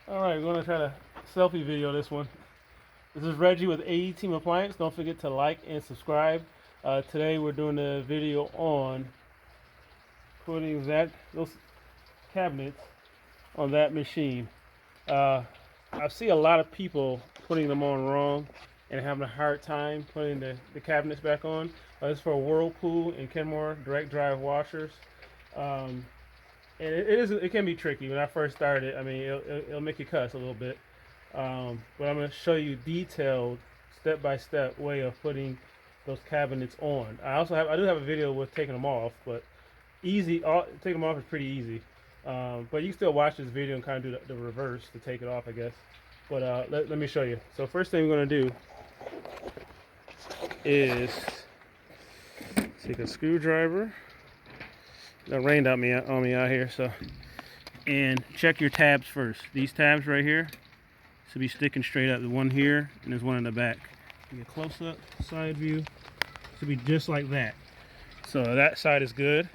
Alright, we're going to try to selfie video this one. This is Reggie with AE Team Appliance. Don't forget to like and subscribe. Today we're doing a video on putting those cabinets on that machine. I see a lot of people putting them on wrong and having a hard time putting the cabinets back on. This is for Whirlpool and Kenmore direct drive washers. And it can be tricky. When I first started, I mean, it'll make you cuss a little bit. But I'm going to show you detailed, step-by-step way of putting those cabinets on. I do have a video with taking them off, but taking them off is pretty easy. But you can still watch this video and kind of do the reverse to take it off, I guess. But let me show you. So first thing we're going to do is take a screwdriver. It rained on me out here, so, and check your tabs first. These tabs right here should be sticking straight up. The one here and there's one in the back. Get a close up side view. Should be just like that. So that side is good.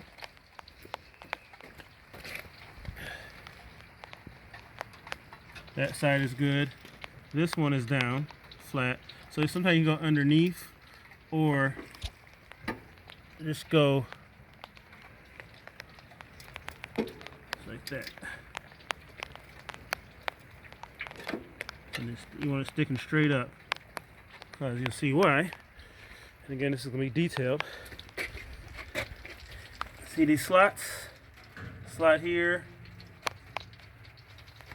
That side is good. This one is down flat. So sometimes you go underneath or just go like that. And you want it sticking straight up, because you'll see why. And again, this is going to be detailed. See these slots? Slot here.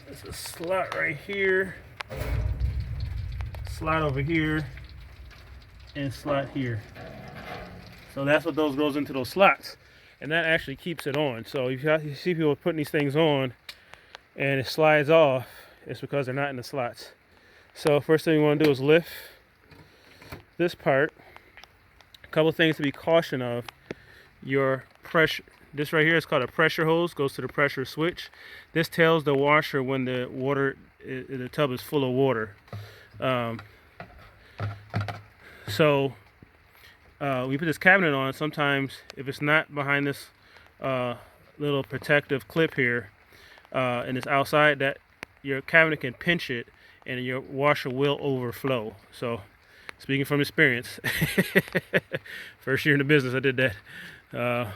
There's a slot right here. Slot over here. And slot here. So that's what goes into those slots. And that actually keeps it on. So if you see people putting these things on and it slides off, it's because they're not in the slots. So first thing you want to do is lift this part. A couple of things to be cautioned of. Your pressure, this right here is called a pressure hose, goes to the pressure switch. This tells the washer when the tub is full of water. We put this cabinet on. Sometimes if it's not behind this little protective clip here and it's outside, that your cabinet can pinch it and your washer will overflow. So speaking from experience, first year in the business I did that. Yeah,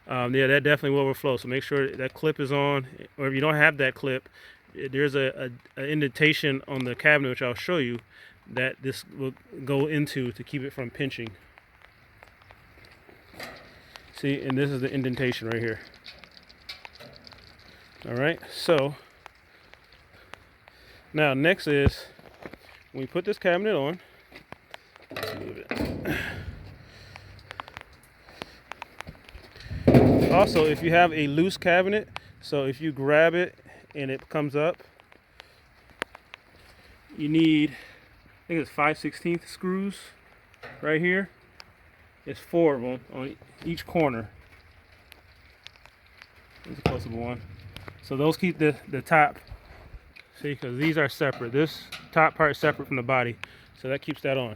that definitely will overflow. So make sure that clip is on, or if you don't have that clip, there's an indentation on the cabinet, which I'll show you, that this will go into to keep it from pinching. See, and this is the indentation right here. All right, so now next is when we put this cabinet on, let's move it. Also, if you have a loose cabinet, so if you grab it and it comes up, you need, I think it's 5/16 screws right here. It's 4 of them on each corner. There's a close-up one. So those keep the top, see, because these are separate. This top part is separate from the body, so that keeps that on.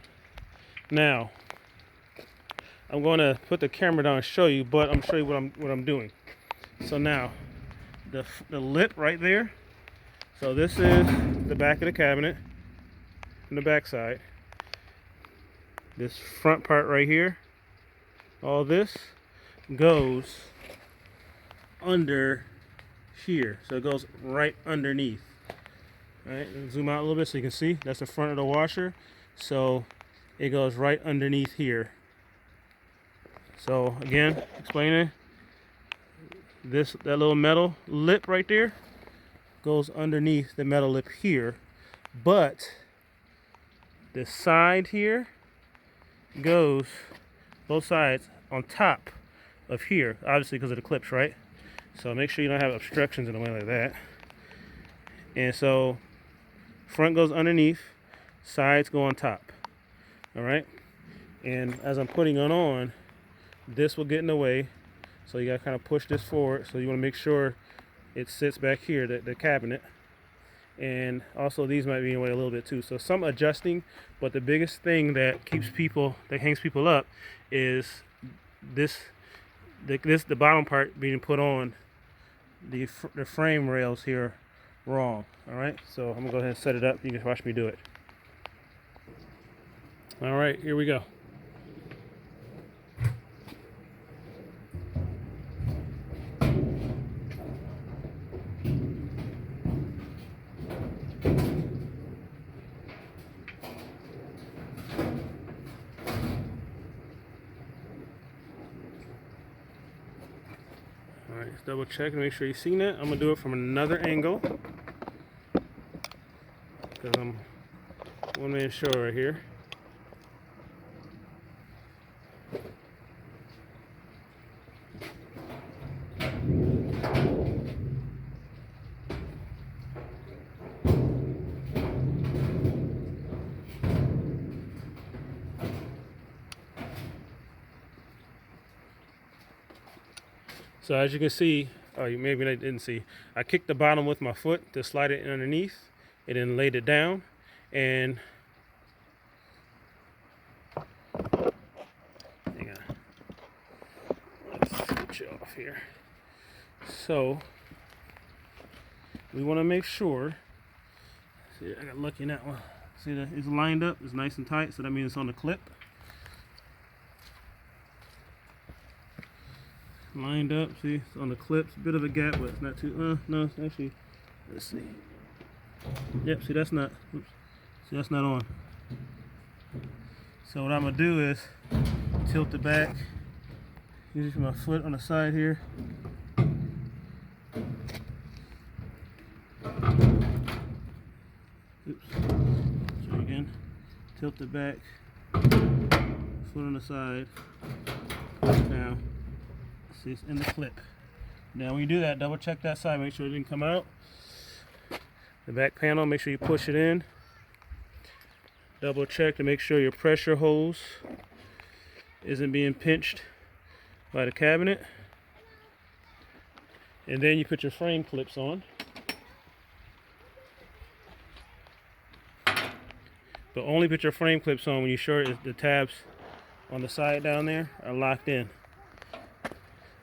Now, I'm going to put the camera down and show you, but I'm show you what I'm doing. So now, the lip right there. So this is the back of the cabinet from the back side. This front part right here, all this goes under here, so it goes right underneath. All right, zoom out a little bit so you can see. That's the front of the washer, so it goes right underneath here. So again, explaining, that little metal lip right there goes underneath the metal lip here, but the side here goes both sides on top of here, obviously because of the clips, right? So make sure you don't have obstructions in the way like that. And so front goes underneath, sides go on top. All right, and as I'm putting it on, this will get in the way, so you got to kind of push this forward. So you want to make sure it sits back here, the cabinet. And also these might be in the way a little bit too, so some adjusting. But the biggest thing that hangs people up is the bottom part being put on. The frame rails here wrong. All right, so I'm gonna go ahead and set it up. You can watch me do it. All right, here we go. All right, let's double check and make sure you've seen that. I'm gonna do it from another angle because I'm one man show right here. So as you can see, you maybe didn't see, I kicked the bottom with my foot to slide it in underneath, and then laid it down, and hang on, let's switch it off here. So we want to make sure. See, I got lucky in that one. See that it's lined up, it's nice and tight, so that means it's on the clip. Lined up, see, it's on the clips, a bit of a gap, but it's not too, no, it's actually, let's see. Yep, see, that's not, oops, see, that's not on. So what I'm gonna do is tilt it back, using my foot on the side here. Oops, try again. Tilt it back, foot on the side, push down. See, it's in the clip. Now when you do that, double check that side, make sure it didn't come out. The back panel, make sure you push it in. Double check to make sure your pressure hose isn't being pinched by the cabinet. And then you put your frame clips on. But only put your frame clips on when you're sure the tabs on the side down there are locked in.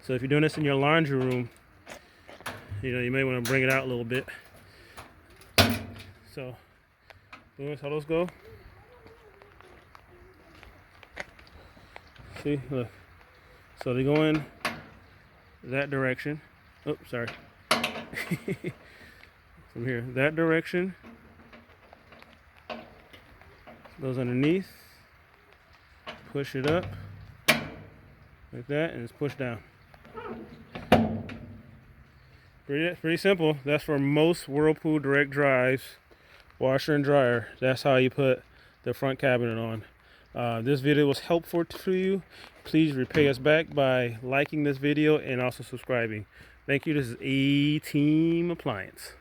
So if you're doing this in your laundry room, you may want to bring it out a little bit. So, that's how those go. See, look. So they go in that direction. Oh, sorry. From here, that direction. Goes underneath. Push it up. Like that, and it's pushed down. Pretty simple. That's for most Whirlpool direct drives, washer and dryer. That's how you put the front cabinet on. This video was helpful to you. Please repay us back by liking this video and also subscribing. Thank you. This is A-Team Appliance.